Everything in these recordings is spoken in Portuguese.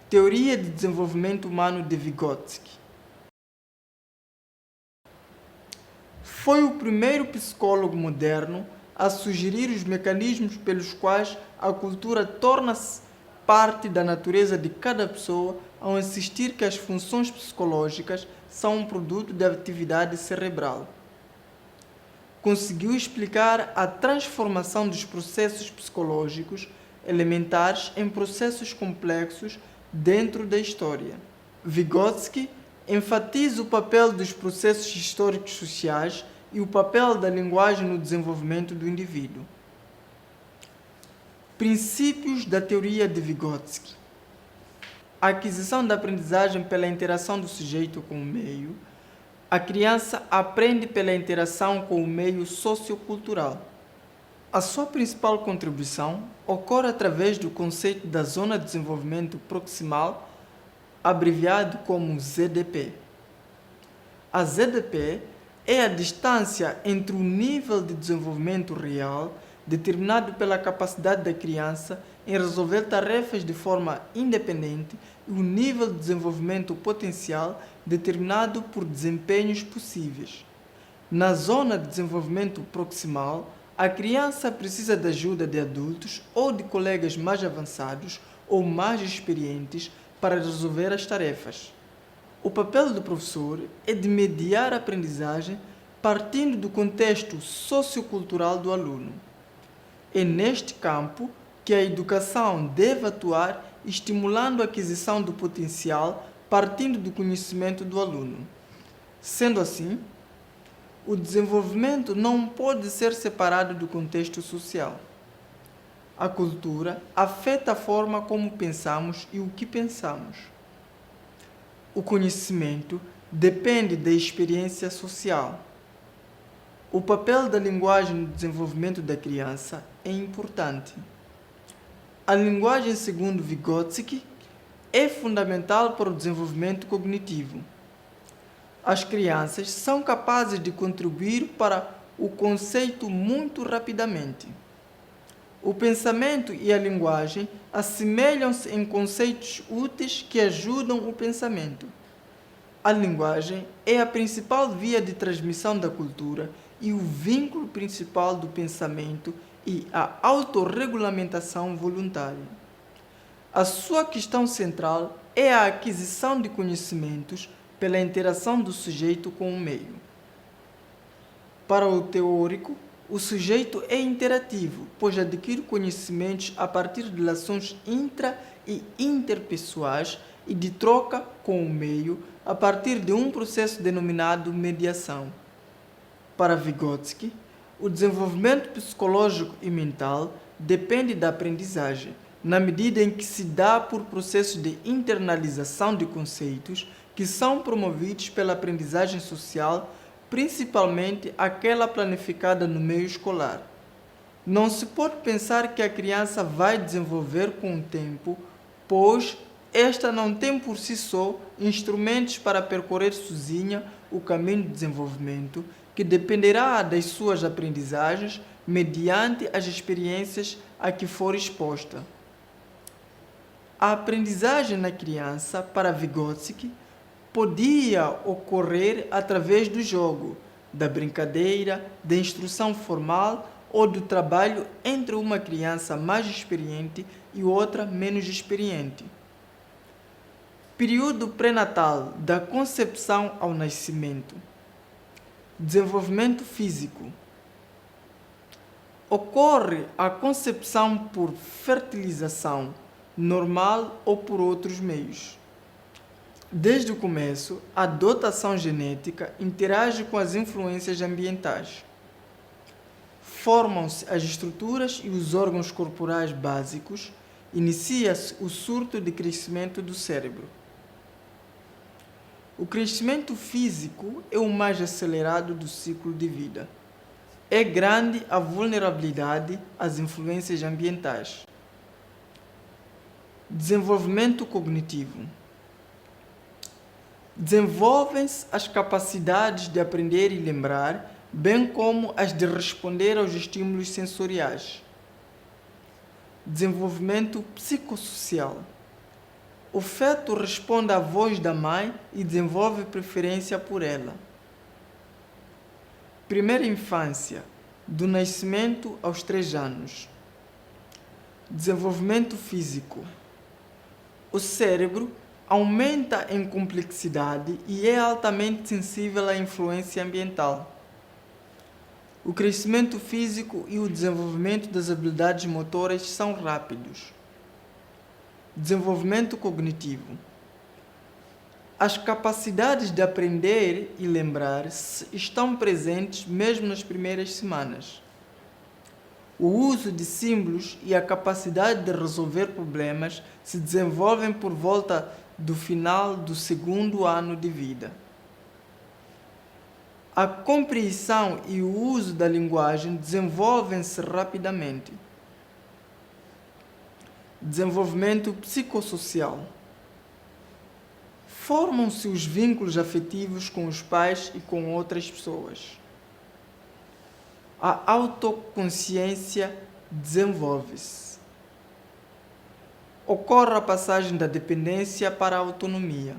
Teoria de desenvolvimento humano de Vygotsky. Foi o primeiro psicólogo moderno a sugerir os mecanismos pelos quais a cultura torna-se parte da natureza de cada pessoa ao insistir que as funções psicológicas são um produto da atividade cerebral. Conseguiu explicar a transformação dos processos psicológicos elementares em processos complexos dentro da história. Vygotsky enfatiza o papel dos processos históricos sociais e o papel da linguagem no desenvolvimento do indivíduo. Princípios da teoria de Vygotsky. A aquisição da aprendizagem pela interação do sujeito com o meio. A criança aprende pela interação com o meio sociocultural. A sua principal contribuição ocorre através do conceito da Zona de Desenvolvimento Proximal, abreviado como ZDP. A ZDP é a distância entre o nível de desenvolvimento real, determinado pela capacidade da criança em resolver tarefas de forma independente, e o nível de desenvolvimento potencial, determinado por desempenhos possíveis. Na zona de desenvolvimento proximal, a criança precisa de ajuda de adultos ou de colegas mais avançados ou mais experientes para resolver as tarefas. O papel do professor é de mediar a aprendizagem partindo do contexto sociocultural do aluno. É neste campo que a educação deve atuar, estimulando a aquisição do potencial partindo do conhecimento do aluno. Sendo assim, o desenvolvimento não pode ser separado do contexto social. A cultura afeta a forma como pensamos e o que pensamos. O conhecimento depende da experiência social. O papel da linguagem no desenvolvimento da criança é importante. A linguagem, segundo Vygotsky, é fundamental para o desenvolvimento cognitivo. As crianças são capazes de contribuir para o conceito muito rapidamente. O pensamento e a linguagem assemelham-se em conceitos úteis que ajudam o pensamento. A linguagem é a principal via de transmissão da cultura e o vínculo principal do pensamento e a autorregulamentação voluntária. A sua questão central é a aquisição de conhecimentos pela interação do sujeito com o meio. Para o teórico, o sujeito é interativo, pois adquire conhecimentos a partir de relações intra- e interpessoais e de troca com o meio a partir de um processo denominado mediação. Para Vygotsky, o desenvolvimento psicológico e mental depende da aprendizagem, na medida em que se dá por processos de internalização de conceitos que são promovidos pela aprendizagem social, principalmente aquela planificada no meio escolar. Não se pode pensar que a criança vai desenvolver com o tempo, pois esta não tem por si só instrumentos para percorrer sozinha o caminho de desenvolvimento, que dependerá das suas aprendizagens mediante as experiências a que for exposta. A aprendizagem na criança, para Vygotsky, podia ocorrer através do jogo, da brincadeira, da instrução formal ou do trabalho entre uma criança mais experiente e outra menos experiente. Período pré-natal, da concepção ao nascimento. Desenvolvimento físico. Ocorre a concepção por fertilização, normal ou por outros meios. Desde o começo, a dotação genética interage com as influências ambientais. Formam-se as estruturas e os órgãos corporais básicos, inicia-se o surto de crescimento do cérebro. O crescimento físico é o mais acelerado do ciclo de vida. É grande a vulnerabilidade às influências ambientais. Desenvolvimento cognitivo. Desenvolvem-se as capacidades de aprender e lembrar, bem como as de responder aos estímulos sensoriais. Desenvolvimento psicossocial. O feto responde à voz da mãe e desenvolve preferência por ela. Primeira infância, do nascimento aos 3 anos. Desenvolvimento físico. O cérebro aumenta em complexidade e é altamente sensível à influência ambiental. O crescimento físico e o desenvolvimento das habilidades motoras são rápidos. Desenvolvimento cognitivo. As capacidades de aprender e lembrar estão presentes mesmo nas primeiras semanas. O uso de símbolos e a capacidade de resolver problemas se desenvolvem por volta do final do 2º ano de vida. A compreensão e o uso da linguagem desenvolvem-se rapidamente. Desenvolvimento psicossocial. Formam-se os vínculos afetivos com os pais e com outras pessoas. A autoconsciência desenvolve-se. Ocorre a passagem da dependência para a autonomia.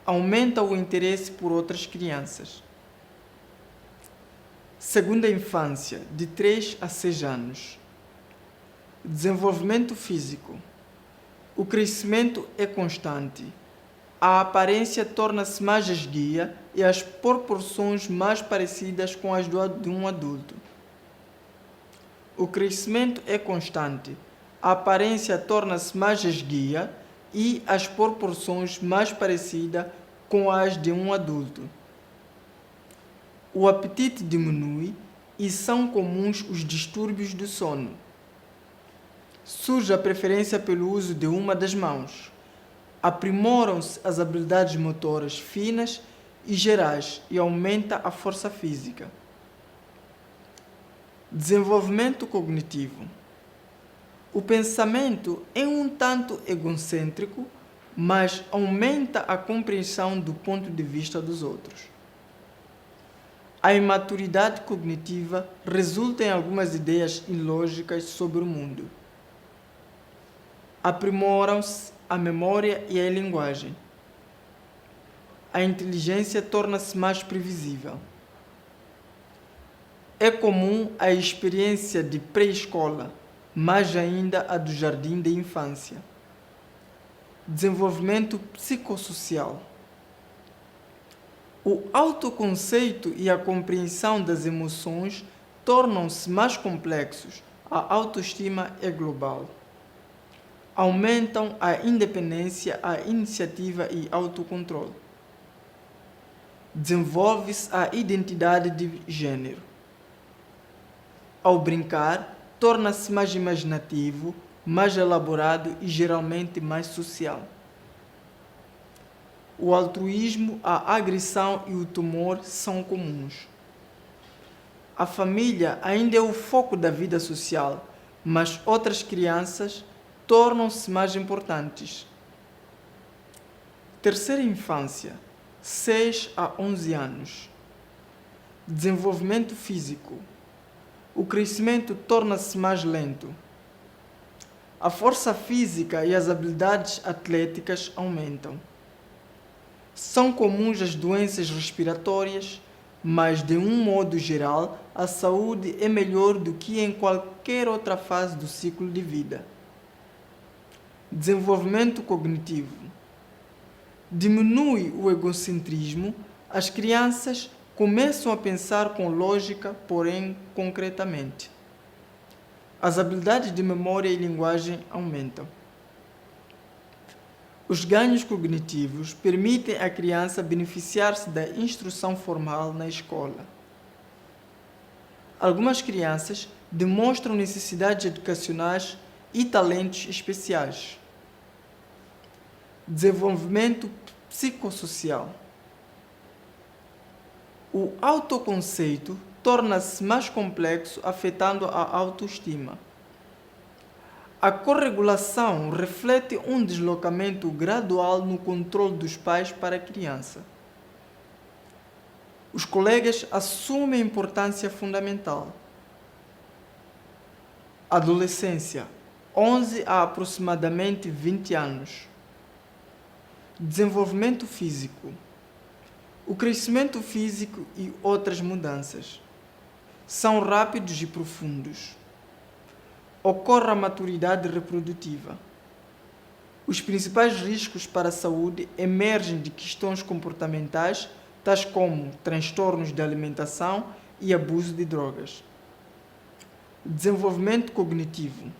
Aumenta o interesse por outras crianças. Segunda infância, de 3 a 6 anos. Desenvolvimento físico. O crescimento é constante. A aparência torna-se mais esguia e as proporções mais parecidas com as de um adulto. O crescimento é constante. A aparência torna-se mais esguia e as proporções mais parecidas com as de um adulto. O apetite diminui e são comuns os distúrbios do sono. Surge a preferência pelo uso de uma das mãos. Aprimoram-se as habilidades motoras finas e gerais e aumenta a força física. Desenvolvimento cognitivo. O pensamento é um tanto egocêntrico, mas aumenta a compreensão do ponto de vista dos outros. A imaturidade cognitiva resulta em algumas ideias ilógicas sobre o mundo. Aprimoram-se a memória e a linguagem. A inteligência torna-se mais previsível. É comum a experiência de pré-escola, mais ainda a do jardim de infância. Desenvolvimento psicossocial. O autoconceito e a compreensão das emoções tornam-se mais complexos. A autoestima é global. Aumentam a independência, a iniciativa e autocontrole. Desenvolve-se a identidade de gênero. Ao brincar, torna-se mais imaginativo, mais elaborado e geralmente mais social. O altruísmo, a agressão e o temor são comuns. A família ainda é o foco da vida social, mas outras crianças tornam-se mais importantes. Terceira infância, 6 a 11 anos. Desenvolvimento físico. O crescimento torna-se mais lento. A força física e as habilidades atléticas aumentam. São comuns as doenças respiratórias, mas de um modo geral, a saúde é melhor do que em qualquer outra fase do ciclo de vida. Desenvolvimento cognitivo. Diminui o egocentrismo, as crianças começam a pensar com lógica, porém concretamente. As habilidades de memória e linguagem aumentam. Os ganhos cognitivos permitem à criança beneficiar-se da instrução formal na escola. Algumas crianças demonstram necessidades educacionais e talentos especiais. Desenvolvimento psicossocial. O autoconceito torna-se mais complexo, afetando a autoestima. A corregulação reflete um deslocamento gradual no controle dos pais para a criança. Os colegas assumem importância fundamental. Adolescência, 11 a aproximadamente 20 anos. Desenvolvimento físico. O crescimento físico e outras mudanças são rápidos e profundos. Ocorre a maturidade reprodutiva. Os principais riscos para a saúde emergem de questões comportamentais, tais como transtornos de alimentação e abuso de drogas. Desenvolvimento cognitivo.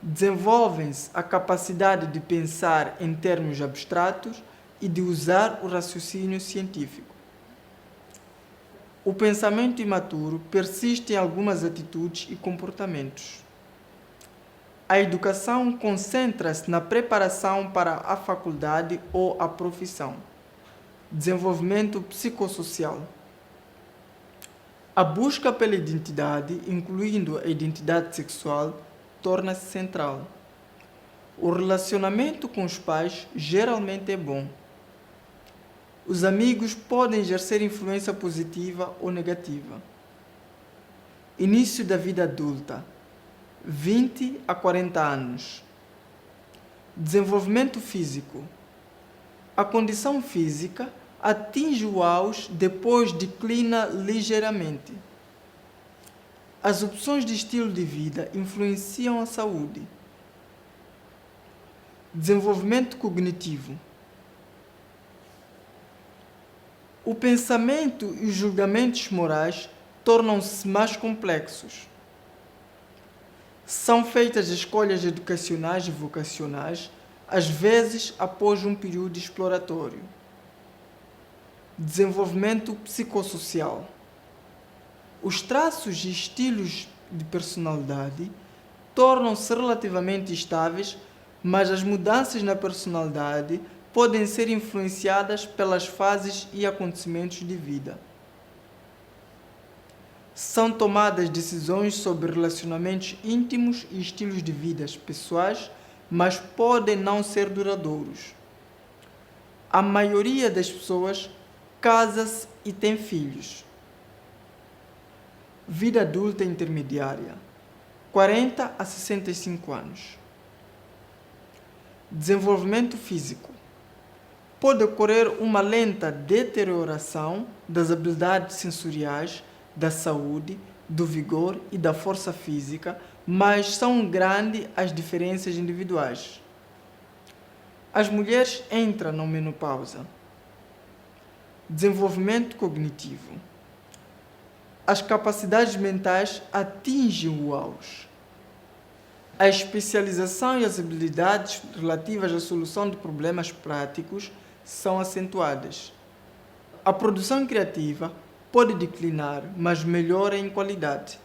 Desenvolvem-se a capacidade de pensar em termos abstratos e de usar o raciocínio científico. O pensamento imaturo persiste em algumas atitudes e comportamentos. A educação concentra-se na preparação para a faculdade ou a profissão. Desenvolvimento psicossocial. A busca pela identidade, incluindo a identidade sexual, torna-se central. O relacionamento com os pais geralmente é bom. Os amigos podem exercer influência positiva ou negativa. Início da vida adulta, 20 a 40 anos. Desenvolvimento físico. A condição física atinge o auge, depois declina ligeiramente. As opções de estilo de vida influenciam a saúde. Desenvolvimento cognitivo. O pensamento e os julgamentos morais tornam-se mais complexos. São feitas escolhas educacionais e vocacionais, às vezes após um período exploratório. Desenvolvimento psicossocial. Os traços e estilos de personalidade tornam-se relativamente estáveis, mas as mudanças na personalidade podem ser influenciadas pelas fases e acontecimentos de vida. São tomadas decisões sobre relacionamentos íntimos e estilos de vida pessoais, mas podem não ser duradouros. A maioria das pessoas casa-se e tem filhos. Vida adulta intermediária, 40 a 65 anos. Desenvolvimento físico. Pode ocorrer uma lenta deterioração das habilidades sensoriais, da saúde, do vigor e da força física, mas são grandes as diferenças individuais. As mulheres entram na menopausa. Desenvolvimento cognitivo. As capacidades mentais atingem o auge. A especialização e as habilidades relativas à solução de problemas práticos são acentuadas. A produção criativa pode declinar, mas melhora em qualidade.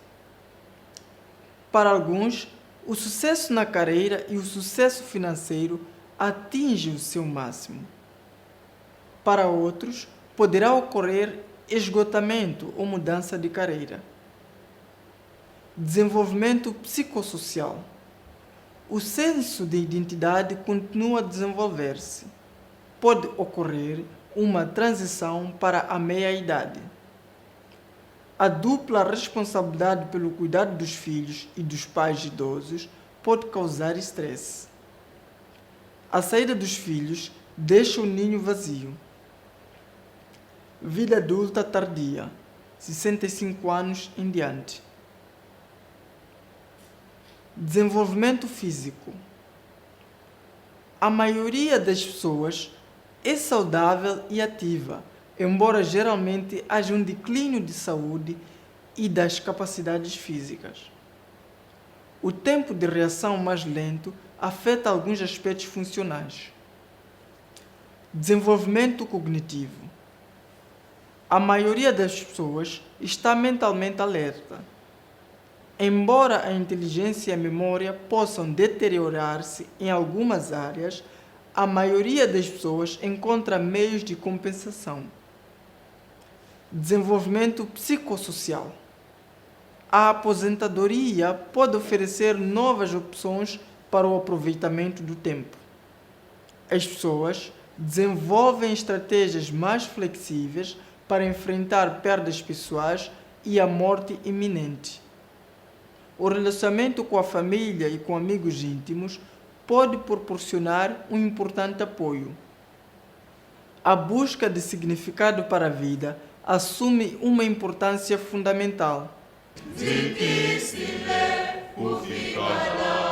Para alguns, o sucesso na carreira e o sucesso financeiro atingem o seu máximo. Para outros, poderá ocorrer esgotamento ou mudança de carreira. Desenvolvimento psicossocial. O senso de identidade continua a desenvolver-se. Pode ocorrer uma transição para a meia-idade. A dupla responsabilidade pelo cuidado dos filhos e dos pais idosos pode causar estresse. A saída dos filhos deixa o ninho vazio. Vida adulta tardia, 65 anos em diante. Desenvolvimento físico. A maioria das pessoas é saudável e ativa, embora geralmente haja um declínio de saúde e das capacidades físicas. O tempo de reação mais lento afeta alguns aspectos funcionais. Desenvolvimento cognitivo. A maioria das pessoas está mentalmente alerta. Embora a inteligência e a memória possam deteriorar-se em algumas áreas, a maioria das pessoas encontra meios de compensação. Desenvolvimento psicossocial. A aposentadoria pode oferecer novas opções para o aproveitamento do tempo. As pessoas desenvolvem estratégias mais flexíveis para enfrentar perdas pessoais e a morte iminente. O relacionamento com a família e com amigos íntimos pode proporcionar um importante apoio. A busca de significado para a vida assume uma importância fundamental. Difícil é o ficar lá.